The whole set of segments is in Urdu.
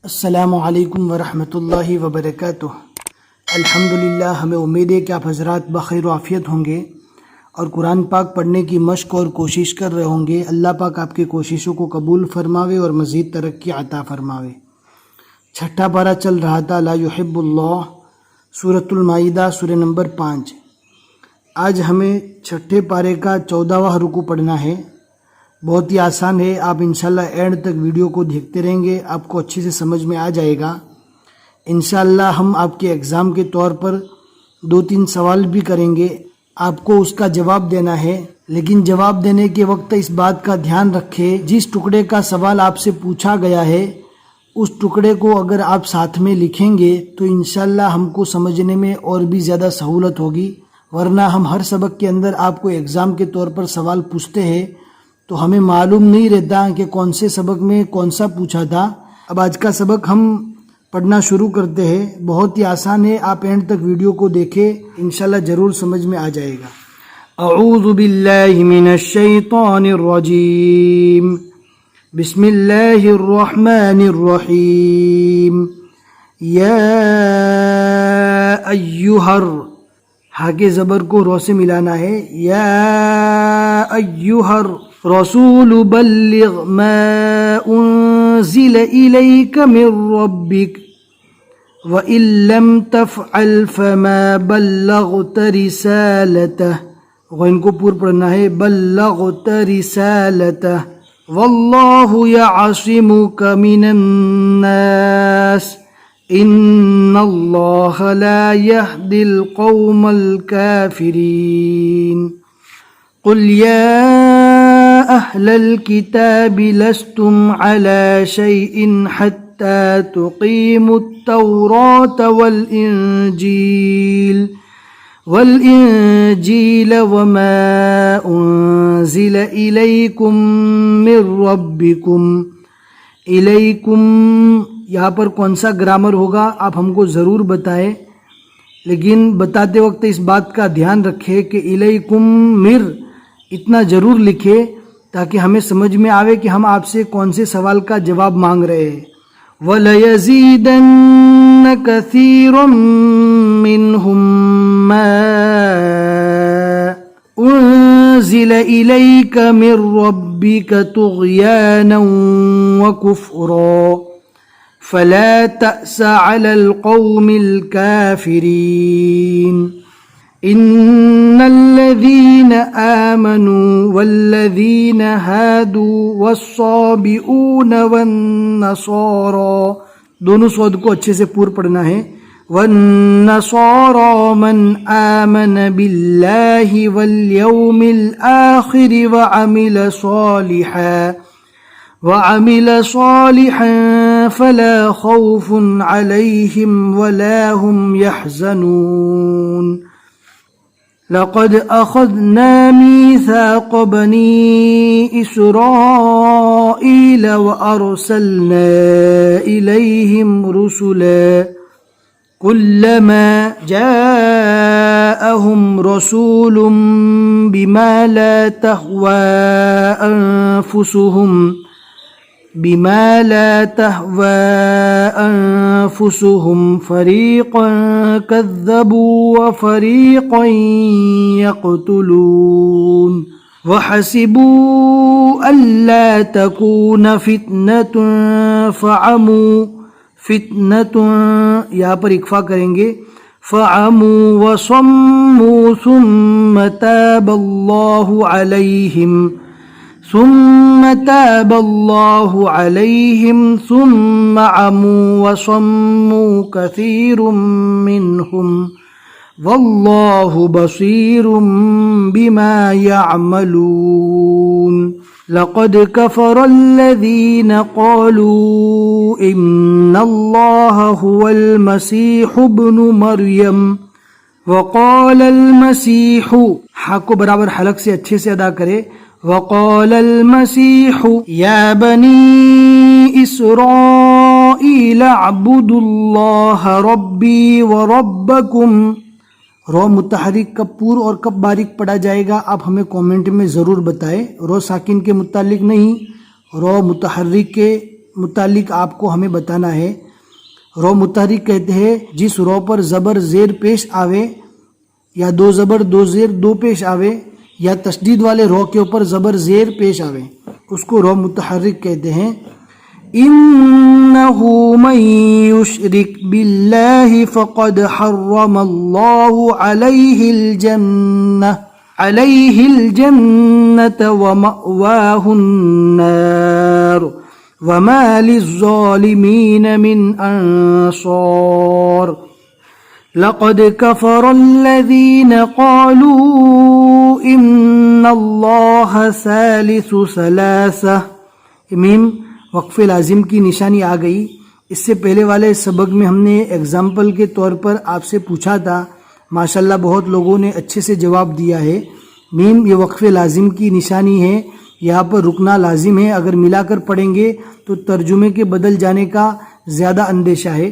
السلام علیکم ورحمۃ اللہ وبرکاتہ۔ الحمدللہ، ہمیں امید ہے کہ آپ حضرات بخیر و عافیت ہوں گے اور قرآن پاک پڑھنے کی مشق اور کوشش کر رہے ہوں گے۔ اللہ پاک آپ کی کوششوں کو قبول فرماوے اور مزید ترقی عطا فرماوے۔ چھٹا پارہ چل رہا تھا لا یحب اللہ، سورۃ المائدہ، سورہ نمبر 5۔ آج ہمیں چھٹے پارے کا 14واں رکوع پڑھنا ہے۔ بہت ہی آسان ہے، آپ انشاءاللہ اینڈ تک ویڈیو کو دیکھتے رہیں گے، آپ کو اچھے سے سمجھ میں آ جائے گا۔ انشاءاللہ ہم آپ کے ایگزام کے طور پر 2-3 سوال بھی کریں گے، آپ کو اس کا جواب دینا ہے، لیکن جواب دینے کے وقت اس بات کا دھیان رکھیں، جس ٹکڑے کا سوال آپ سے پوچھا گیا ہے اس ٹکڑے کو اگر آپ ساتھ میں لکھیں گے تو انشاءاللہ ہم کو سمجھنے میں اور بھی زیادہ سہولت ہوگی، ورنہ ہم ہر سبق کے اندر آپ کو ایگزام کے طور پر سوال پوچھتے ہیں تو ہمیں معلوم نہیں رہتا کہ کون سے سبق میں کون سا پوچھا تھا۔ اب آج کا سبق ہم پڑھنا شروع کرتے ہیں، بہت ہی آسان ہے، آپ اینڈ تک ویڈیو کو دیکھیں، انشاءاللہ ضرور سمجھ میں آ جائے گا۔ اعوذ باللہ من الشیطان الرجیم، بسم اللہ الرحمن الرحیم۔ یا ایہر، ہا کے زبر کو رو سے ملانا ہے، یا ایہر رسول بلغ ما انزل الیک من ربک وَإِن لَّمْ تَفْعَلْ فَمَا بَلَّغْتَ رِسَالَتَهُ، غین کو پور پڑھنا ہے، بَلَّغْتَ رِسَالَتَهُ وَاللَّهُ يَعْصِمُكَ مِنَ النَّاسِ إِنَّ اللَّهَ لَا يَهْدِي الْقَوْمَ الْكَافِرِينَ۔ قُلْ يَا أَهْلَ الْكِتَابِ لَسْتُمْ عَلَى شَيْءٍ حَتَّى تُقِيمُوا التَّوْرَاةَ وَالْإِنْجِيلَ وَمَا أُنْزِلَ إِلَيْكُمْ مِنْ رَبِّكُمْ۔ إِلَيْكُمْ یہاں پر کون سا گرامر ہوگا آپ ہم کو ضرور بتائیں، لیکن بتاتے وقت اس بات کا دھیان رکھے کہ إِلَيْكُمْ مِر اتنا ضرور لکھے تاکہ ہمیں سمجھ میں آوے کہ ہم آپ سے کون سے سوال کا جواب مانگ رہے ہیں۔ وَلَيَزِيدَنَّ كَثِيرٌ مِّنْهُمْ مَا أُنزِلَ إِلَيْكَ مِن رَّبِّكَ طُغْيَانًا وَكُفْرًا فَلَا تَأْسَ عَلَى الْقَوْمِ الْكَافِرِينَ۔ إِنَّ الَّذِينَ آمَنُوا وَالَّذِينَ هَادُوا وَالصَّابِئُونَ وَالنَّصَارَى، دونوں صاد کو اچھے سے پور پڑھنا ہے، وَالنَّصَارَى مَنْ آمَنَ بِاللَّهِ وَالْيَوْمِ الْآخِرِ وَعَمِلَ صَالِحًا فَلَا خَوْفٌ عَلَيْهِمْ وَلَا هُمْ يَحْزَنُونَ۔ لَقَدْ أَخَذْنَا مِيثَاقَ بَنِي إِسْرَائِيلَ وَأَرْسَلْنَا إِلَيْهِمْ رُسُلًا كُلَّمَا جَاءَهُمْ رَسُولٌ بِمَا لا تهوى أنفسهم فريقا كذبوا وفريقا يقتلون وحسبوا ألا تكون فتنة یہاں پر اکفا کریں گے، فعموا وصموا ثم تاب الله عليهم ثم عموا وصموا كثير منهم والله بصير بما يعملون۔ لقد كفر الذين قالوا إن الله هو المسيح ابن مريم وقال المسيح، حق کو برابر حلق سے اچھے سے ادا کرے، وقال المسيح يا بني إسرائيل اعبدوا الله ربي وربكم۔ رو متحرک کب پور اور کب باریک پڑھا جائے گا آپ ہمیں کومنٹ میں ضرور بتائیں۔ رو ساکن کے متعلق نہیں، رو متحرک کے متعلق آپ کو ہمیں بتانا ہے۔ رو متحرک کہتے ہیں جس رو پر زبر زیر پیش آوے یا دو زبر دو زیر دو پیش آوے یا تشدید والے رو کے اوپر زبر زیر پیش آوے، اس کو رو متحرک کہتے ہیں۔ انہ من یشرک باللہ فقد حرم اللہ علیہ الجنۃ ومأواہ النار وما للظالمین من انصار لقد كفر الذين قالوا ان اللہ ثالث ثلاثہ۔ میم وقف لازم کی نشانی آ گئی۔ اس سے پہلے والے سبق میں ہم نے ایگزامپل کے طور پر آپ سے پوچھا تھا، ماشاءاللہ بہت لوگوں نے اچھے سے جواب دیا ہے۔ میم یہ وقف لازم کی نشانی ہے، یہاں پر رکنا لازم ہے، اگر ملا کر پڑھیں گے تو ترجمے کے بدل جانے کا زیادہ اندیشہ ہے۔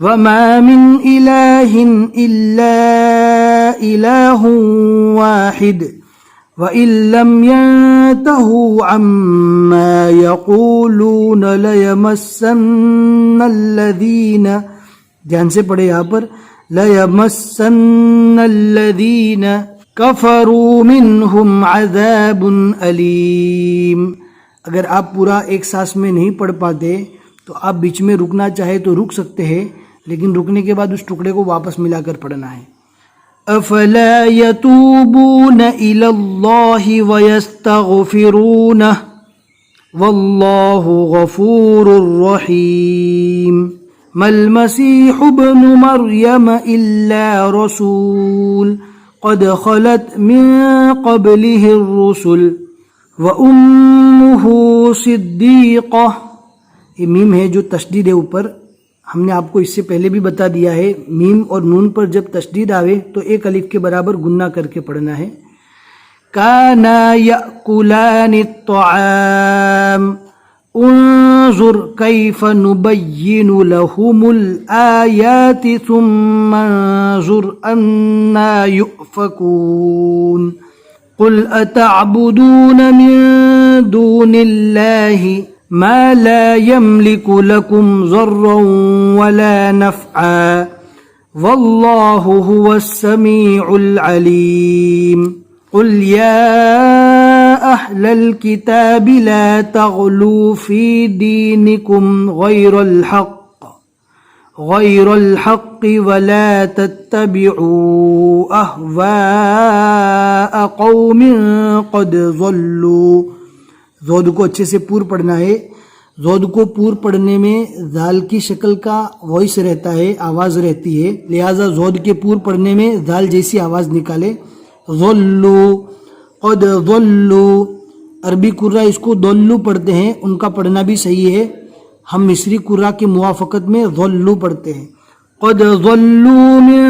وَمَا مِنْ إِلَٰهٍ إِلَّا إِلَٰهٌ وَاحِدٌ وَإِن لَّمْ يَنْتَهُوا عَمَّا يَقُولُونَ لَيَمَسَّنَّ الَّذِينَ، دھیان سے پڑھے یہاں پر، لَيَمَسَّنَّ الَّذِينَ كَفَرُوا مِنْهُمْ عَذَابٌ أَلِيمٌ۔ اگر آپ پورا ایک سانس میں نہیں پڑھ پاتے تو آپ بیچ میں رکنا چاہے تو رک سکتے ہیں، لیکن رکنے کے بعد اس ٹکڑے کو واپس ملا کر پڑھنا ہے۔ افلا یتوبون الی اللہ ویستغفرونہ واللہ غفور رحیم۔ ما المسیح ابن مریم الا رسول قد خلت من قبلہ الرسل وامہ صدیقہ۔ یہ میم ہے جو تشدید ہے اوپر، ہم نے آپ کو اس سے پہلے بھی بتا دیا ہے، میم اور نون پر جب تشدید آوے تو ایک الف کے برابر گننا کر کے پڑھنا ہے۔ کانا یأکلان الطعام انظر کیف نبین لهم الآیات ثم انظر انا یؤفکون۔ قل اتعبدون من دون اللہ ما لا يملك لكم ضرا ولا نفعا والله هو السميع العليم۔ قل يا أهل الكتاب لا تغلوا في دينكم غير الحق ولا تتبعوا أهواء قوم قد ضلوا۔ زود کو اچھے سے پور پڑھنا ہے۔ زود کو پور پڑھنے میں ذال کی شکل کا وائس رہتا ہے، آواز رہتی ہے، لہٰذا زود کے پور پڑھنے میں ذال جیسی آواز نکالے۔ ضلو، قد ضلو، عربی قراء اس کو ضلو پڑھتے ہیں، ان کا پڑھنا بھی صحیح ہے، ہم مصری قراء کی موافقت میں ضلو پڑھتے ہیں۔ قد ضلوا من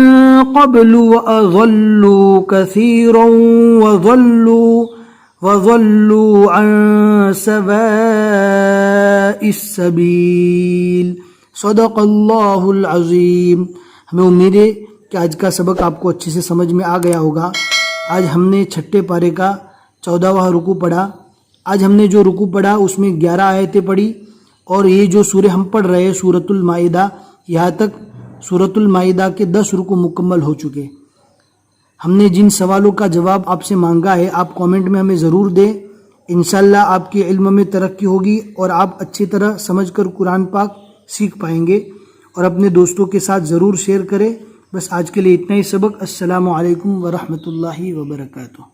قبل وأضلوا كثيرا وضلوا عن سواء السبيل۔ صدق اللہ العظیم۔ ہمیں امید ہے کہ آج کا سبق آپ کو اچھے سے سمجھ میں آ گیا ہوگا۔ آج ہم نے چھٹے پارے کا 14واں رکوع پڑھا۔ آج ہم نے جو رکوع پڑھا اس میں 11 آیتیں پڑھی، اور یہ جو سورہ ہم پڑھ رہے ہیں سورۃ المائدہ، یہاں تک سورۃ المائدہ کے 10 رکوع مکمل ہو چکے۔ ہم نے جن سوالوں کا جواب آپ سے مانگا ہے آپ کامنٹ میں ہمیں ضرور دیں، انشاءاللہ آپ کے علم میں ترقی ہوگی اور آپ اچھی طرح سمجھ کر قرآن پاک سیکھ پائیں گے، اور اپنے دوستوں کے ساتھ ضرور شیئر کریں۔ بس آج کے لیے اتنا ہی سبق۔ السلام علیکم ورحمۃ اللہ وبرکاتہ۔